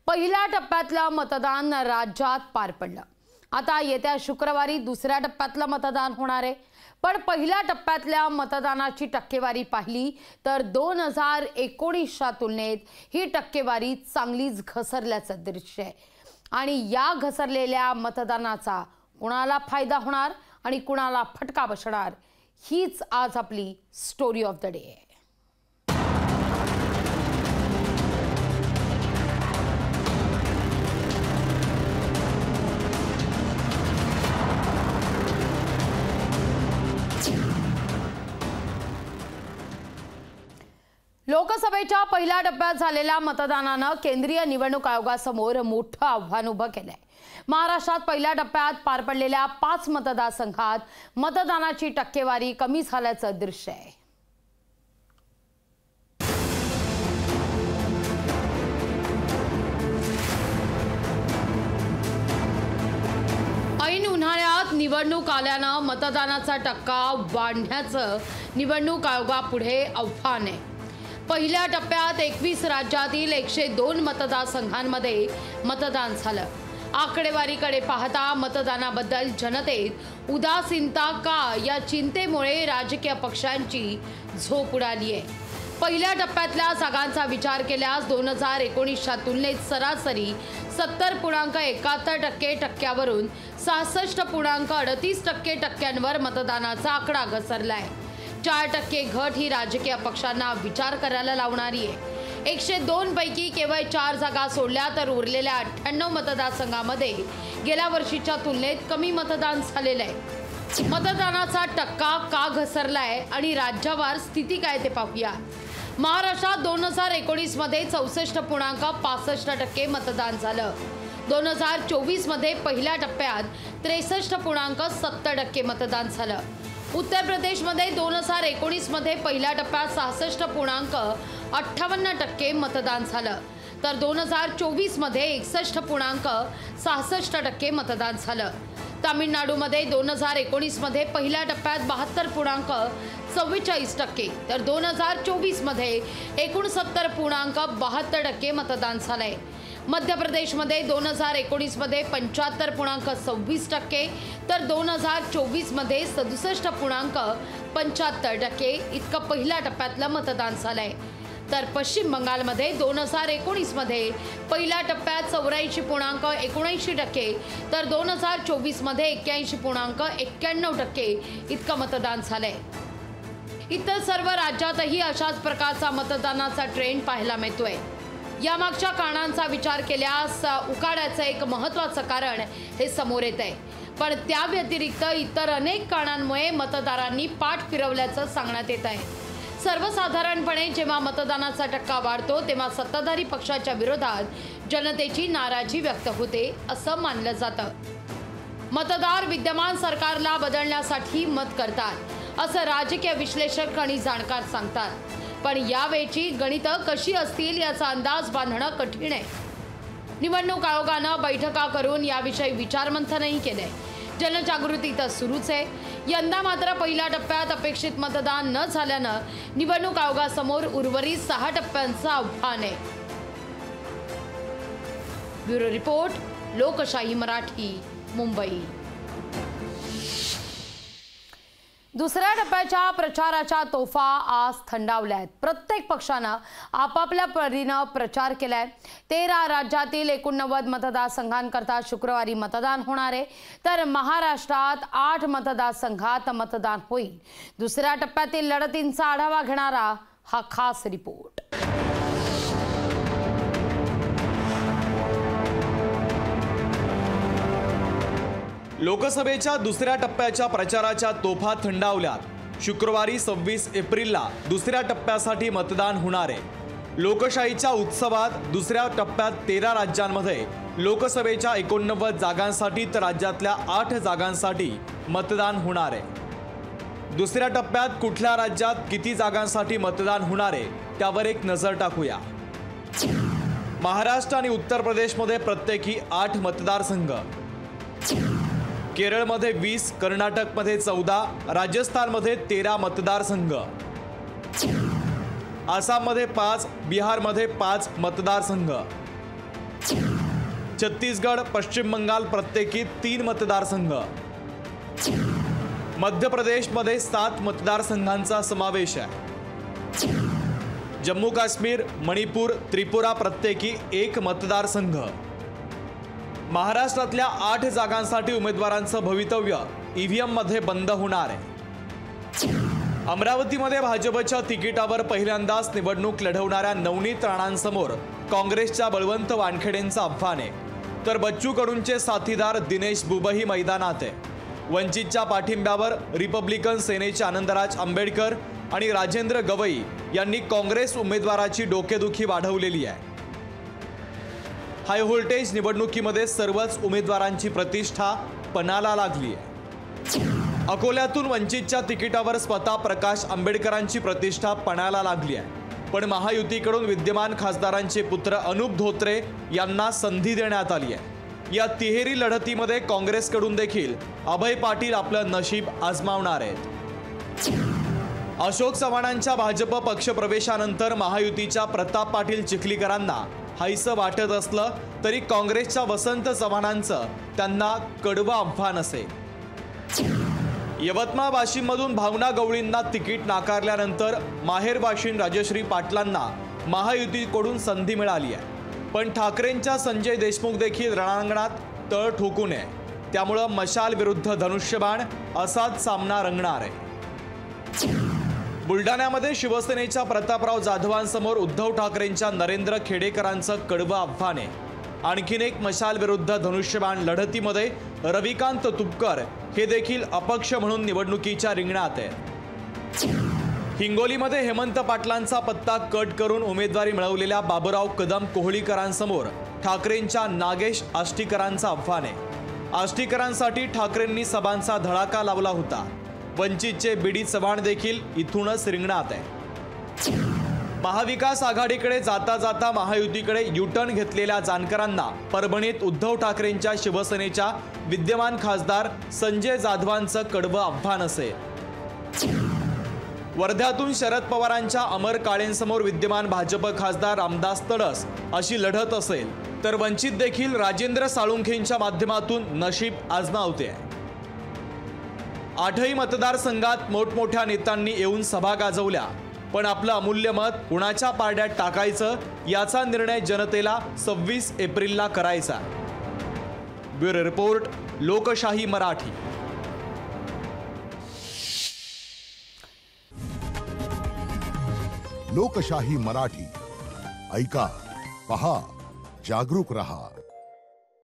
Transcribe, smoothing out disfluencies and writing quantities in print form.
पहिल्या टप्प्यातलं मतदान राज्यात पार पडलं। आता येत्या शुक्रवारी दुसऱ्या टप्प्यातलं मतदान होणार आहे। पण पहिल्या टप्प्यातल्या मतदानाची टक्केवारी पाहिली तर 2019च्या तुलनेत ही टक्केवारी चांगलीच घसरल्याचं दृश्य आहे। आणि या घसरलेल्या मतदानाचा कुणाला फायदा होणार आणि कुणाला फटका बसणार, हीच आज आपली स्टोरी ऑफ द डे आहे। लोकसभेच्या पहिल्या टप्प्यात झालेल्या मतदानानं केंद्रीय निवडणूक आयोगासमोर मोठं आव्हान उभं केलंय। महाराष्ट्रात पहिल्या टप्प्यात पार पडलेल्या 5 मतदारसंघात मतदानाची टक्केवारी कमी झाल्याचं दृश्य आहे। ऐन उन्हाळ्यात निवडणूक आल्यानं मतदानाचा टक्का वाढण्याचं निवडणूक आयोगापुढे आव्हान आहे। पहिल्या टप्प्यात 21 राज्यातील 102 मतदारसंघांमध्ये मतदान झालं। आकडेवारीकडे पाहता मतदानाबद्दल जनतेत उदासीनता का या चिंतेमुळे राजकीय पक्षांची झोप उडाली आहे। पहिल्या टप्प्यातल्या जागांचा विचार केल्यास 2019च्या तुलनेत सरासरी 70.71% टक्क्यावरून 66.38% टक्क्यांवर मतदानाचा आकडा घसरलाय। 4% घट ही राजकीय पक्षांना विचार करायला लावणारी आहे। 102 पैकी केवळ 4 जागा सोडल्या तर उरलेल्या 98 मतदारसंघांमध्ये गेल्या वर्षीच्या तुलनेत कमी मतदान झालेलं आहे। मतदानाचा टक्का का घसरलाय आणि राज्यावार स्थिती काय ते पाहूया। महाराष्ट्रात 2019 मध्ये 64.65% मतदान झालं। 2024 मध्ये पहिल्या टप्प्यात 63.70% मतदान झालं। उत्तर प्रदेशमध्ये 2019 मध्ये पहिल्या टप्प्यात 66.58% मतदान झालं, तर 2024 मध्ये 61.66% मतदान झालं। तामिळनाडूमध्ये 2019 मध्ये पहिल्या टप्प्यात 72.44%, तर 2024 मध्ये 69.72% मतदान झालंय। मध्य प्रदेशमध्ये 2019 मध्ये 75.26%, तर 2024 मध्ये 67.75% इतकं पहिल्या टप्प्यातलं मतदान झालंय। तर पश्चिम बंगालमध्ये 2019 मध्ये पहिल्या टप्प्यात 84.79%, तर 2024 मध्ये 81.91% इतकं मतदान झालंय। इतर सर्व राज्यातही अशाच प्रकारचा मतदानाचा ट्रेंड पाहायला मिळतोय। यामागच्या कारणांचा विचार केल्यास उकाड्याचं एक महत्त्वाचं कारण हे समोर येत आहे। पण त्या व्यतिरिक्त इतर अनेक कारणांमुळे मतदारांनी पाठ फिरवल्याचं सांगण्यात येत आहे। सर्वसाधारणपणे जेव्हा मतदानाचा टक्का वाढतो तेव्हा सत्ताधारी पक्षाच्या विरोधात जनतेची नाराजी व्यक्त होते असं मानलं जातं। मतदार विद्यमान सरकारला बदलण्यासाठी मत करतात असं राजकीय विश्लेषक आणि जाणकार सांगतात। पण यावेळची गणितं कशी असतील याचा अंदाज बांधणं कठीण आहे। निवडणूक आयोगानं बैठका करून याविषयी विचारमंथनही केलंय। जनजागृती तर सुरूच आहे। यंदा मात्र पहिल्या टप्प्यात अपेक्षित मतदान न झाल्यानं निवडणूक आयोगासमोर उर्वरित 6 टप्प्यांचं आव्हान आहे। ब्युरो रिपोर्ट, लोकशाही मराठी, मुंबई। दुसऱ्या टप्प्याच्या प्रचाराच्या तोफा आज थंडावल्यात। प्रत्येक पक्षानं आपापल्या परीनं प्रचार केलाय। 13 राज्यातील 89 मतदारसंघांकरता शुक्रवारी मतदान होणार आहे, तर महाराष्ट्रात 8 मतदारसंघात मतदान होईल। दुसऱ्या टप्प्यातील लढतींचा आढावा घेणारा हा खास रिपोर्ट। लोकसभेच्या दुसऱ्या टप्प्याच्या प्रचाराच्या तोफा थंडावल्यात। शुक्रवारी 26 एप्रिलला दुसऱ्या टप्प्यासाठी मतदान होणार आहे। लोकशाहीच्या उत्सवात दुसऱ्या टप्प्यात 13 राज्यांमध्ये लोकसभेच्या 89 जागांसाठी तर राज्यातल्या 8 जागांसाठी मतदान होणार आहे। दुसऱ्या टप्प्यात कुठल्या राज्यात किती जागांसाठी मतदान होणार आहे त्यावर एक नजर टाकूया। महाराष्ट्र आणि उत्तर प्रदेशमध्ये प्रत्येकी 8 मतदारसंघ, केरळमध्ये 20, कर्नाटकमध्ये 14, राजस्थानमध्ये 13 मतदारसंघ, आसाममध्ये 5, बिहारमध्ये 5 मतदारसंघ, छत्तीसगड, पश्चिम बंगाल प्रत्येकी 3 मतदारसंघ, मध्य प्रदेशमध्ये 7 मतदारसंघांचा समावेश आहे, जम्मू काश्मीर, मणिपूर, त्रिपुरा प्रत्येकी 1 मतदारसंघ, महाराष्ट्रातल्या 8 जागांसाठी उमेदवारांचं भवितव्य EVM मध्ये बंद होणार आहे। अमरावतीमध्ये भाजपच्या तिकिटावर पहिल्यांदाच निवडणूक लढवणाऱ्या नवनीत राणांसमोर काँग्रेसच्या बळवंत वानखेडेंचं आव्हान आहे, तर बच्चू कडूंचे साथीदार दिनेश बुबही मैदानात आहे। वंचितच्या पाठिंब्यावर रिपब्लिकन सेनेचे आनंदराज आंबेडकर आणि राजेंद्र गवई यांनी काँग्रेस उमेदवाराची डोकेदुखी वाढवलेली आहे। हाय व्होल्टेज निवडणुकीमध्ये सर्वच उमेदवारांची प्रतिष्ठा पणाला लागली आहे। अकोल्यातून वंचितच्या तिकिटावर स्वतः प्रकाश आंबेडकरांची प्रतिष्ठा पणाला लागली आहे, पण महायुतीकडून विद्यमान खासदारांचे पुत्र अनुप धोत्रे यांना संधी देण्यात आली आहे। या तिहेरी लढतीमध्ये काँग्रेसकडून देखील अभय पाटील आपलं नशीब आजमावणार आहेत। अशोक चव्हाणांच्या भाजप पक्षप्रवेशानंतर महायुतीच्या प्रताप पाटील चिखलीकरांना हायसं वाटत असलं तरी काँग्रेसच्या वसंत चव्हाणांचं त्यांना कडवं आव्हान असेल। यवतमाळ वाशिममधून भावना गवळींना तिकीट नाकारल्यानंतर माहेर वाशिम राजश्री पाटलांना महायुतीकडून संधी मिळाली आहे, पण ठाकरेंच्या संजय देशमुख देखील रणांगणात तळ ठोकू नये, त्यामुळं मशाल विरुद्ध धनुष्यबाण असाच सामना रंगणार आहे। बुलढाण्यामध्ये शिवसेनेच्या प्रतापराव जाधवांसमोर उद्धव ठाकरेंच्या नरेंद्र खेडेकरांचं कडवं आव्हान आहे। आणखीन एक मशाल विरुद्ध धनुष्यबाण लढतीमध्ये रविकांत तुपकर हे देखील अपक्ष म्हणून निवडणुकीच्या रिंगणात आहेत। हिंगोलीमध्ये हेमंत पाटलांचा पत्ता कट करून उमेदवारी मिळवलेल्या बाबूराव कदम कोहळीकरांसमोर ठाकरेंच्या नागेश आष्टीकरांचं आव्हान आहे। आष्टीकरांसाठी ठाकरेंनी सभांचा धडाका लावला होता। वंचितचे बीडी चव्हाण देखील इथूनच रिंगणात आहे। महाविकास आघाडीकडे जाता जाता महायुतीकडे युटर्न घेतलेल्या जानकरांना परभणीत उद्धव ठाकरेंच्या शिवसेनेच्या विद्यमान खासदार संजय जाधवांचं कडवं आव्हान असेल। वर्ध्यातून शरद पवारांच्या अमर काळेंसमोर विद्यमान भाजप खासदार रामदास तडस अशी लढत असेल, तर वंचित देखील राजेंद्र साळुंखेंच्या माध्यमातून नशीब आजमावते। 8ही मतदारसंघात मोठमोठ्या नेत्यांनी येऊन सभा गाजवल्या, पण आपलं अमूल्य मत कुणाच्या पारड्यात टाकायचं याचा निर्णय जनतेला 26 एप्रिलला करायचा। ब्युरो रिपोर्ट, लोकशाही मराठी। लोकशाही मराठी ऐका, पहा, जागरूक रहा।